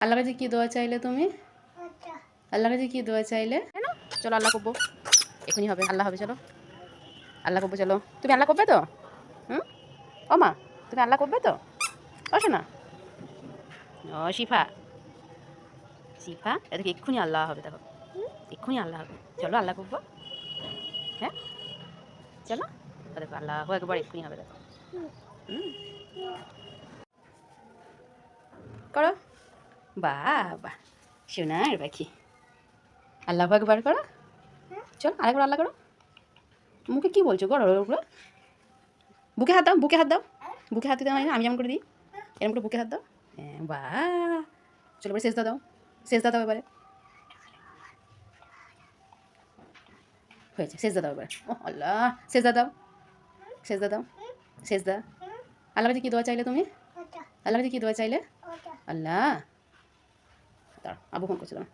আল্লাহর কাছে কি দোয়া চাইলে তুমি? আল্লাহর কাছে কি দোয়া চাইলে? চলো আল্লাহ করবো, এখনই হবে, আল্লাহ হবে, চলো আল্লাহ করবো, চলো। তুমি আল্লাহ করবে তো? হুম, ও মা, তুমি আল্লাহ করবে তো? বসো না। ও শিফা, শিফা এদিকে এক্ষুনি আল্লাহ হবে, দেখো এক্ষুনি আল্লাহ হবে, চলো আল্লাহ করবো। হ্যাঁ চলো, দেখো আল্লাহ একবার এক্ষুনি হবে, দেখো। হুম, করো, বাবা সোনার পাখি, আল্লাহ একবার করো, চলো আরেকবার আল্লাহ করো। মুখে কি বলছো, করো ওগুলো। বুকে হাত দাও, বুকে হাত দাও, বুকে হাত দিতে হয় না, আমি যেমন করে দিই এরকম করে বুকে হাত দাও। হ্যাঁ বা, চলো এবারে সেজদা দাও, সেজদা দাও এবারে, হয়েছে সেজদা দাও এবারে। ও আল্লাহ, সেজদা দাও, সেজদা দাও, সেজদা। আল্লাহ কাছে কি দোয়া চাইলে তুমি? আল্লাহ কাছে কি দোয়া চাইলে? আল্লাহ, দাঁড়াও আবু ফোন করছে, দাঁড়াও।